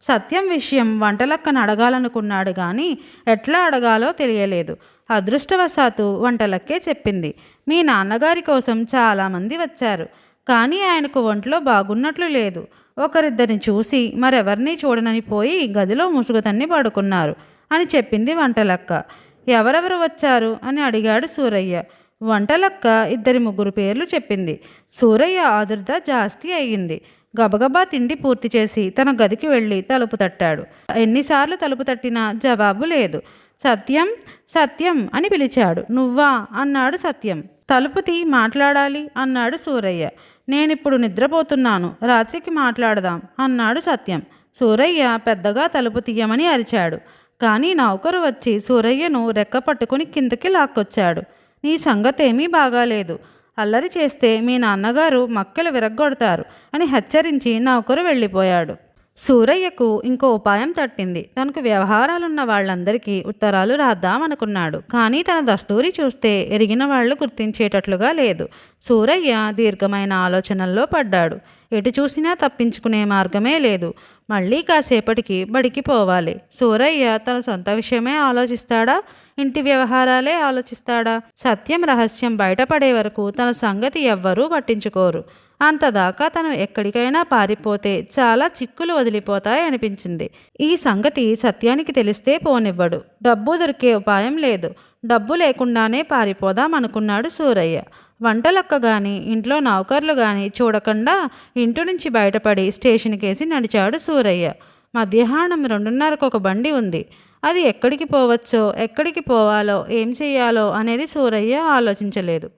సత్యం విషయం వంటలక్కను అడగాలనుకున్నాడు కానీ ఎట్లా అడగాలో తెలియలేదు. అదృష్టవశాత్తు వంటలక్కే చెప్పింది. మీ నాన్నగారి కోసం చాలామంది వచ్చారు, కానీ ఆయనకు ఒంట్లో బాగున్నట్లు లేదు. ఒకరిద్దరిని చూసి మరెవరినీ చూడనని పోయి గదిలో ముసుగుతన్ని పడుకున్నారు అని చెప్పింది వంటలక్క. ఎవరెవరు వచ్చారు అని అడిగాడు సూరయ్య. వంటలక్క 2-3 పేర్లు చెప్పింది. సూరయ్య ఆదుర్ద జాస్తి అయ్యింది. గబగబా తిండి పూర్తి చేసి తన గదికి వెళ్ళి తలుపు తట్టాడు. ఎన్నిసార్లు తలుపు తట్టినా జవాబు లేదు. సత్యం, సత్యం అని పిలిచాడు. నువ్వా అన్నాడు సత్యం. తలుపు తీ, మాట్లాడాలి అన్నాడు సూరయ్య. నేనిప్పుడు నిద్రపోతున్నాను, రాత్రికి మాట్లాడదాం అన్నాడు సత్యం. సూరయ్య పెద్దగా తలుపు తీయమని అరిచాడు. కానీ నౌకరు వచ్చి సూరయ్యను రెక్క పట్టుకుని కిందకి లాక్కొచ్చాడు. నీ సంగతేమీ బాగాలేదు, అల్లరి చేస్తే మీ నాన్నగారు మక్కెలు విరగ్గొడతారు అని హెచ్చరించి నౌకరు వెళ్ళిపోయాడు. సూరయ్యకు ఇంకో ఉపాయం తట్టింది. తనకు వ్యవహారాలున్న వాళ్ళందరికీ ఉత్తరాలు రాద్దామనుకున్నాడు. కానీ తన దస్తూరి చూస్తే ఎరిగిన వాళ్ళు గుర్తించేటట్లుగా లేదు. సూరయ్య దీర్ఘమైన ఆలోచనల్లో పడ్డాడు. ఎటు చూసినా తప్పించుకునే మార్గమే లేదు. మళ్ళీ కాసేపటికి బడికి పోవాలి. సూరయ్య తన సొంత విషయమే ఆలోచిస్తాడా, ఇంటి వ్యవహారాలే ఆలోచిస్తాడా? సత్యం రహస్యం బయటపడే వరకు తన సంగతి ఎవ్వరూ పట్టించుకోరు. అంతదాకా తను ఎక్కడికైనా పారిపోతే చాలా చిక్కులు వదిలిపోతాయి అనిపించింది. ఈ సంగతి సత్యానికి తెలిస్తే పోనివ్వడు. డబ్బు దొరికే ఉపాయం లేదు. డబ్బు లేకుండానే పారిపోదాం అనుకున్నాడు సూరయ్య. వంటలక్క గాని ఇంట్లో నౌకర్లు గాని చూడకుండా ఇంటి నుంచి బయటపడి స్టేషన్కేసి నడిచాడు సూరయ్య. మధ్యాహ్నం 2:30కు ఒక బండి ఉంది. అది ఎక్కడికి పోవచ్చో, ఎక్కడికి పోవాలో, ఏం చెయ్యాలో అనేది సూరయ్య ఆలోచించలేదు.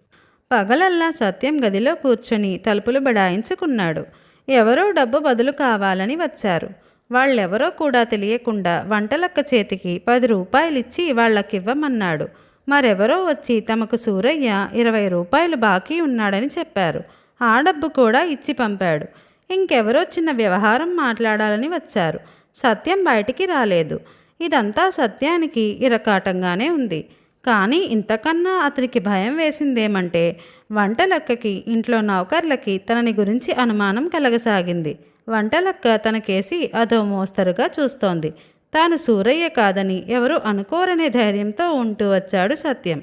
పగలల్లా సత్యం గదిలో కూర్చొని తలుపులు బడాయించుకున్నాడు. ఎవరో డబ్బు బదులు కావాలని వచ్చారు. వాళ్ళెవరో కూడా తెలియకుండా వంటలక్క చేతికి 10 రూపాయలిచ్చి వాళ్ళకివ్వమన్నాడు. మరెవరో వచ్చి తమకు సూరయ్య 20 రూపాయలు బాకీ ఉన్నాడని చెప్పారు. ఆ డబ్బు కూడా ఇచ్చి పంపాడు. ఇంకెవరో చిన్న వ్యవహారం మాట్లాడాలని వచ్చారు. సత్యం బయటికి రాలేదు. ఇదంతా సత్యానికి ఇరకాటంగానే ఉంది. కానీ ఇంతకన్నా అతనికి భయం వేసిందేమంటే వంటలక్కకి, ఇంట్లో నౌకర్లకి తనని గురించి అనుమానం కలగసాగింది. వంటలక్క తనకేసి అదో మోస్తరుగా చూస్తోంది. తాను సూరయ్య కాదని ఎవరు అనుకోరనే ధైర్యంతో ఉంటూ వచ్చాడు సత్యం.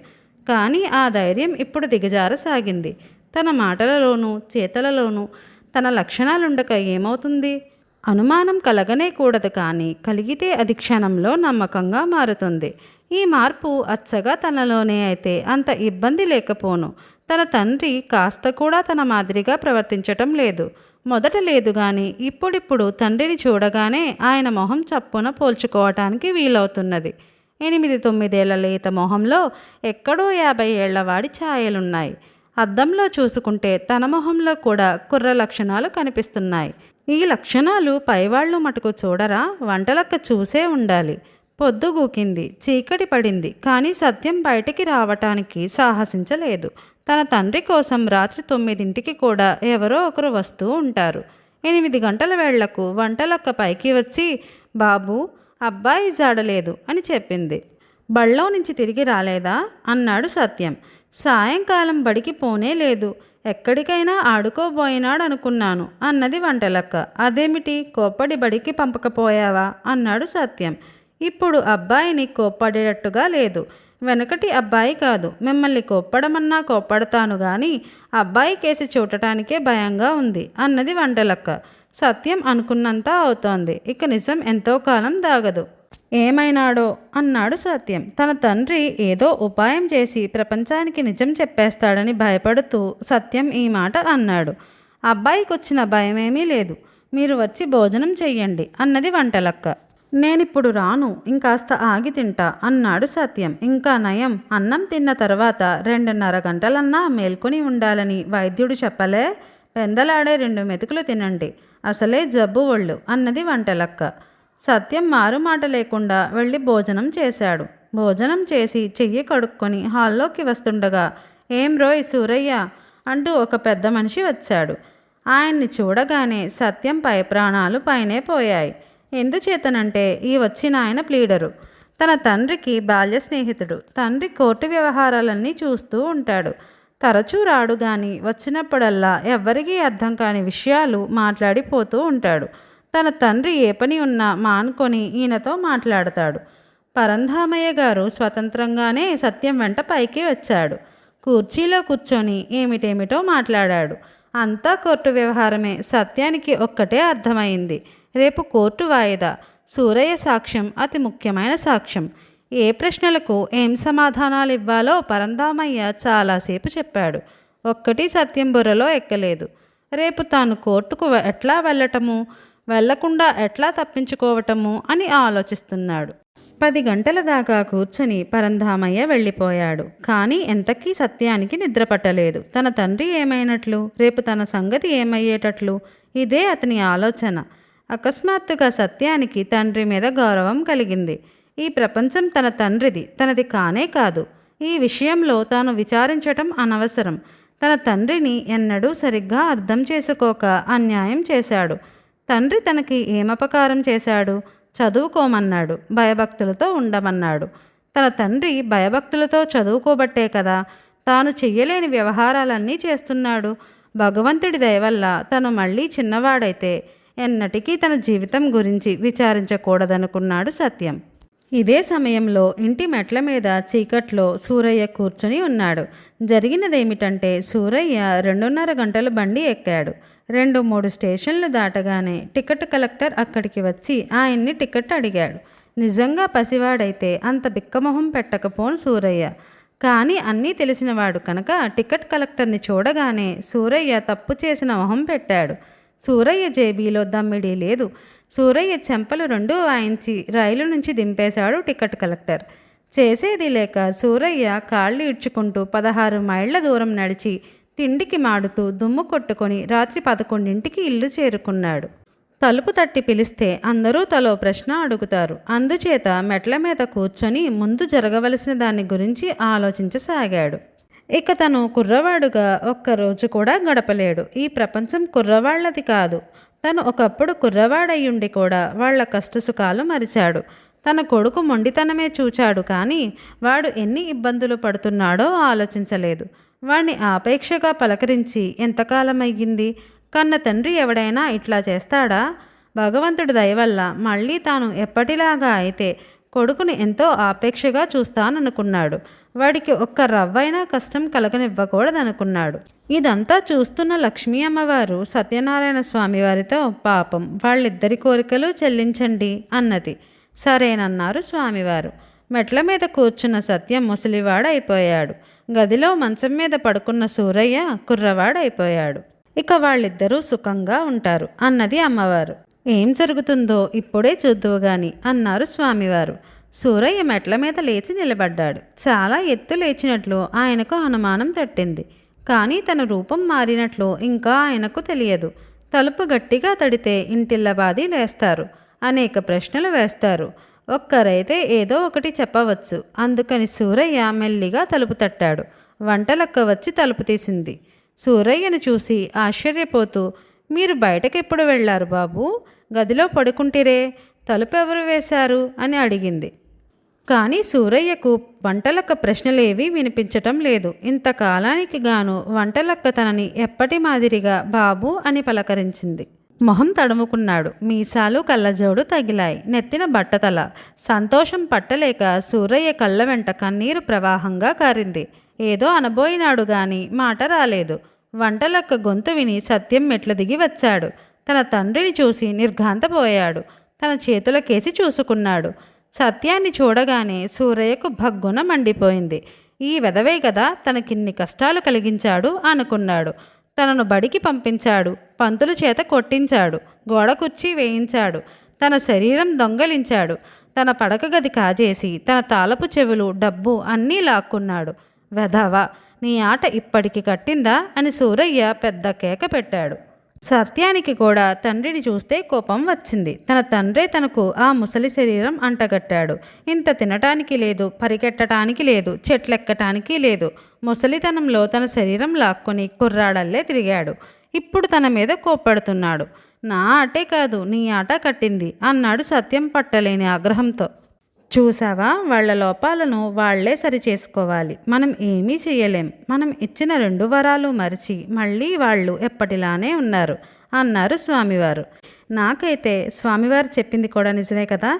కానీ ఆ ధైర్యం ఇప్పుడు దిగజారసాగింది. తన మాటలలోనూ చేతలలోనూ తన లక్షణాలుండక ఏమవుతుంది? అనుమానం కలగనే కూడదు, కానీ కలిగితే అది క్షణంలో నమ్మకంగా మారుతుంది. ఈ మార్పు అచ్చగా తనలోనే అయితే అంత ఇబ్బంది లేకపోను. తన తండ్రి కాస్త కూడా తన మాదిరిగా ప్రవర్తించటం లేదు. మొదట లేదు గాని ఇప్పుడిప్పుడు తండ్రిని చూడగానే ఆయన మొహం చప్పున పోల్చుకోవటానికి వీలవుతున్నది. 8-9 ఏళ్ల లేత మొహంలో ఎక్కడో 50 ఏళ్లవాడి ఛాయలున్నాయి. అద్దంలో చూసుకుంటే తన మొహంలో కూడా కుర్ర లక్షణాలు కనిపిస్తున్నాయి. ఈ లక్షణాలు పైవాళ్ళు మటుకు చూడరా, వంటలక్క చూసే ఉండాలి. పొద్దుగూకింది, చీకటి పడింది, కానీ సత్యం బయటికి రావటానికి సాహసించలేదు. తన తండ్రి కోసం రాత్రి 9ంటికి కూడా ఎవరో ఒకరు వస్తూ ఉంటారు. 8 గంటల వేళ్లకు వంటలక్క పైకి వచ్చి, బాబూ, అబ్బాయి జాడలేదు అని చెప్పింది. బళ్ళో నుంచి తిరిగి రాలేదా అన్నాడు సత్యం. సాయంకాలం బడికి పోనే లేదు, ఎక్కడికైనా ఆడుకోబోయినాడనుకున్నాను అన్నది వంటలక్క. అదేమిటి, కోప్పడి బడికి పంపకపోయావా అన్నాడు సత్యం. ఇప్పుడు అబ్బాయిని కోప్పడేటట్టుగా లేదు. వెనకటి అబ్బాయి కాదు, మిమ్మల్ని కోప్పడమన్నా కోప్పడతాను గాని అబ్బాయి కేసి చూడటానికే భయంగా ఉంది అన్నది వంటలక్క. సత్యం అనుకున్నంత అవుతోంది, ఇక నిజం ఎంతో కాలం దాగదు. ఏమైనాడో అన్నాడు సత్యం. తన తండ్రి ఏదో ఉపాయం చేసి ప్రపంచానికి నిజం చెప్పేస్తాడని భయపడుతూ సత్యం ఈ మాట అన్నాడు. అబ్బాయికి వచ్చిన భయమేమీ లేదు, మీరు వచ్చి భోజనం చెయ్యండి అన్నది వంటలక్క. నేనిప్పుడు రాను, ఇంకాస్త ఆగి తింటా అన్నాడు సత్యం. ఇంకా నయం, అన్నం తిన్న తర్వాత 2:30 గంటలన్నా మేల్కొని ఉండాలని వైద్యుడు చెప్పలే. పెందలాడే 2 మెతుకులు తినండి, అసలే జబ్బు ఒళ్ళు అన్నది వంటలక్క. సత్యం మారుమాట లేకుండా వెళ్ళి భోజనం చేశాడు. భోజనం చేసి చెయ్యి కడుక్కొని హాల్లోకి వస్తుండగా, ఏం రోయ్ సూరయ్య అంటూ ఒక పెద్ద మనిషి వచ్చాడు. ఆయన్ని చూడగానే సత్యం పై ప్రాణాలు పైనే పోయాయి. ఎందుచేతనంటే ఈ వచ్చిన ఆయన ప్లీడరు, తన తండ్రికి బాల్య స్నేహితుడు. తండ్రి కోర్టు వ్యవహారాలన్నీ చూస్తూ ఉంటాడు. తరచూ రాడు గాని వచ్చినప్పుడల్లా ఎవ్వరికీ అర్థం కాని విషయాలు మాట్లాడిపోతూ ఉంటాడు. తన తండ్రి ఏ పని ఉన్నా మానుకొని ఈయనతో మాట్లాడతాడు. పరంధామయ్య గారు స్వతంత్రంగానే సత్యం వెంట పైకి వచ్చాడు. కుర్చీలో కూర్చొని ఏమిటేమిటో మాట్లాడాడు. అంతా కోర్టు వ్యవహారమే. సత్యానికి ఒక్కటే అర్థమైంది, రేపు కోర్టు వాయిదా. సూరయ్య సాక్ష్యం అతి ముఖ్యమైన సాక్ష్యం. ఏ ప్రశ్నలకు ఏం సమాధానాలు ఇవ్వాలో పరంధామయ్య చాలాసేపు చెప్పాడు. ఒక్కటి సత్యం బుర్రలో ఎక్కలేదు. రేపు తాను కోర్టుకు ఎట్లా వెళ్ళటము, వెళ్లకుండా ఎట్లా తప్పించుకోవటము అని ఆలోచిస్తున్నాడు. 10 గంటల దాకా కూర్చొని పరంధామయ్య వెళ్ళిపోయాడు. కానీ ఎంతకీ సత్యానికి నిద్ర పట్టలేదు. తన తండ్రి ఏమైనట్లు, రేపు తన సంగతి ఏమయ్యేటట్లు, ఇదే అతని ఆలోచన. అకస్మాత్తుగా సత్యానికి తండ్రి మీద గౌరవం కలిగింది. ఈ ప్రపంచం తన తండ్రిది, తనది కానే కాదు. ఈ విషయంలో తాను విచారించటం అనవసరం. తన తండ్రిని ఎన్నడూ సరిగ్గా అర్థం చేసుకోక అన్యాయం చేశాడు. తండ్రి తనకి ఏమపకారం చేశాడు? చదువుకోమన్నాడు, భయభక్తులతో ఉండమన్నాడు. తన తండ్రి భయభక్తులతో చదువుకోబట్టే కదా తాను చెయ్యలేని వ్యవహారాలన్నీ చేస్తున్నాడు. భగవంతుడి దయవల్ల తను మళ్ళీ చిన్నవాడైతే ఎన్నటికీ తన జీవితం గురించి విచారించకూడదనుకున్నాడు సత్యం. ఇదే సమయంలో ఇంటి మెట్ల మీద చీకట్లో సూరయ్య కూర్చుని ఉన్నాడు. జరిగినదేమిటంటే, సూరయ్య 2:30 గంటల బండి ఎక్కాడు. 2-3 స్టేషన్లు దాటగానే టికెట్ కలెక్టర్ అక్కడికి వచ్చి ఆయన్ని టికెట్ అడిగాడు. నిజంగా పసివాడైతే అంత బిక్కమొహం పెట్టకపోను సూరయ్య. కానీ అన్నీ తెలిసినవాడు కనుక టికెట్ కలెక్టర్ని చూడగానే సూరయ్య తప్పు చేసిన మొహం పెట్టాడు. సూరయ్య జేబీలో దమ్మిడీ లేదు. సూరయ్య చెంపలు 2 వాయించి రైలు నుంచి దింపేశాడు టికెట్ కలెక్టర్. చేసేది లేక సూరయ్య కాళ్ళు ఇడ్చుకుంటూ 16 మైళ్ళ దూరం నడిచి తిండికి మాడుతూ దుమ్ము కొట్టుకొని రాత్రి 11ంటికి ఇల్లు చేరుకున్నాడు. తలుపు తట్టి పిలిస్తే అందరూ తలో ప్రశ్న అడుగుతారు. అందుచేత మెట్ల మీద కూర్చొని ముందు జరగవలసిన దాని గురించి ఆలోచించసాగాడు. ఇక తను కుర్రవాడుగా ఒక్కరోజు కూడా గడపలేడు. ఈ ప్రపంచం కుర్రవాళ్లది కాదు. తను ఒకప్పుడు కుర్రవాడయ్యుండి కూడా వాళ్ల కష్టసుఖాలు మరిచాడు. తన కొడుకు మొండితనమే చూచాడు, కానీ వాడు ఎన్ని ఇబ్బందులు పడుతున్నాడో ఆలోచించలేదు. వాణ్ణి ఆపేక్షగా పలకరించి ఎంతకాలమయ్యింది? కన్న తండ్రి ఎవడైనా ఇట్లా చేస్తాడా? భగవంతుడి దయవల్ల మళ్ళీ తాను ఎప్పటిలాగా అయితే కొడుకుని ఎంతో ఆపేక్షగా చూస్తాననుకున్నాడు. వాడికి ఒక్క రవ్వైనా కష్టం కలగనివ్వకూడదనుకున్నాడు. ఇదంతా చూస్తున్న లక్ష్మీ అమ్మవారు సత్యనారాయణ స్వామి వారితో, పాపం వాళ్ళిద్దరి కోరికలు చెల్లించండి అన్నది. సరేనన్నారు స్వామివారు. మెట్ల మీద కూర్చున్న సత్యం ముసలివాడైపోయాడు. గదిలో మంచం మీద పడుకున్న సూరయ్య కుర్రవాడైపోయాడు. ఇక వాళ్ళిద్దరూ సుఖంగా ఉంటారు అన్నది అమ్మవారు. ఏం జరుగుతుందో ఇప్పుడే చూద్దువు గాని అన్నారు స్వామివారు. సూరయ్య మెట్ల మీద లేచి నిలబడ్డాడు. చాలా ఎత్తు లేచినట్లు ఆయనకు అనుమానం తట్టింది. కానీ తన రూపం మారినట్లు ఇంకా ఆయనకు తెలియదు. తలుపు గట్టిగా తడితే ఇంటిల్లబాది లేస్తారు, అనేక ప్రశ్నలు వేస్తారు. ఒక్కరైతే ఏదో ఒకటి చెప్పవచ్చు. అందుకని సూరయ్య మెల్లిగా తలుపు తట్టాడు. వంటలక్క వచ్చి తలుపు తీసింది. సూరయ్యను చూసి ఆశ్చర్యపోతూ, మీరు బయటకెప్పుడు వెళ్ళారు బాబు? గదిలో పడుకుంటిరే, తలుపు ఎవరు వేశారు అని అడిగింది. కానీ సూరయ్యకు వంటలక్క ప్రశ్నలేవీ వినిపించటం లేదు. ఇంతకాలానికి గాను వంటలక్క తనని ఎప్పటి మాదిరిగా బాబు అని పలకరించింది. మొహం తడుముకున్నాడు. మీసాలు కళ్ళజోడు తగిలాయి. నెత్తిన బట్టతల. సంతోషం పట్టలేక సూరయ్య కళ్ళ వెంట కన్నీరు ప్రవాహంగా కారింది. ఏదో అనబోయినాడు గాని మాట రాలేదు. వంటలక్క గొంతు విని సత్యం మెట్ల దిగి వచ్చాడు. తన తండ్రిని చూసి నిర్ఘాంతపోయాడు. తన చేతులకేసి చూసుకున్నాడు. సత్యాన్ని చూడగానే సూరయ్యకు భగ్గున మండిపోయింది. ఈ వెధవే కదా తనకిన్ని కష్టాలు కలిగించాడు అనుకున్నాడు. తనను బడికి పంపించాడు, పంతుల చేత కొట్టించాడు, గోడ కుర్చీ వేయించాడు, తన శరీరం దొంగలించాడు, తన పడక గది కాజేసి తన తాళపు చెవులు, డబ్బు అన్నీ లాక్కున్నాడు. వెధవ, నీ ఆట ఇప్పటికి కట్టిందా అని సూరయ్య పెద్ద కేక పెట్టాడు. సత్యానికి కూడా తండ్రిని చూస్తే కోపం వచ్చింది. తన తండ్రే తనకు ఆ ముసలి శరీరం అంటగట్టాడు. ఇంత తినటానికి లేదు, పరిగెట్టడానికి లేదు, చెట్లెక్కటానికి లేదు. ముసలితనంలో తన శరీరం లాక్కొని కుర్రాడల్లే తిరిగాడు. ఇప్పుడు తన మీద కోప్పడుతున్నాడు. నా ఆటే కాదు, నీ ఆట కట్టింది అన్నాడు సత్యం పట్టలేని ఆగ్రహంతో. చూసావా, వాళ్ల లోపాలను వాళ్లే సరిచేసుకోవాలి. మనం ఏమీ చెయ్యలేం. మనం ఇచ్చిన 2 వరాలు మరిచి మళ్ళీ వాళ్ళు ఎప్పటిలానే ఉన్నారు అన్నారు స్వామివారు. నాకైతే స్వామివారు చెప్పింది కూడా నిజమే కదా.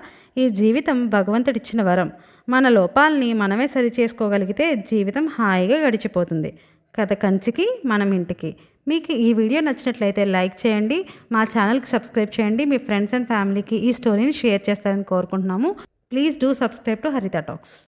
ఈ జీవితం భగవంతుడిచ్చిన వరం. మన లోపాలని మనమే సరిచేసుకోగలిగితే జీవితం హాయిగా గడిచిపోతుంది. కథ కంచికి మనం ఇంటికి. మీకు ఈ వీడియో నచ్చినట్లయితే లైక్ చేయండి, మా ఛానల్కి సబ్స్క్రైబ్ చేయండి, మీ ఫ్రెండ్స్ అండ్ ఫ్యామిలీకి ఈ స్టోరీని షేర్ చేస్తారని కోరుకుంటున్నాము. Please do subscribe to Haritha Talks.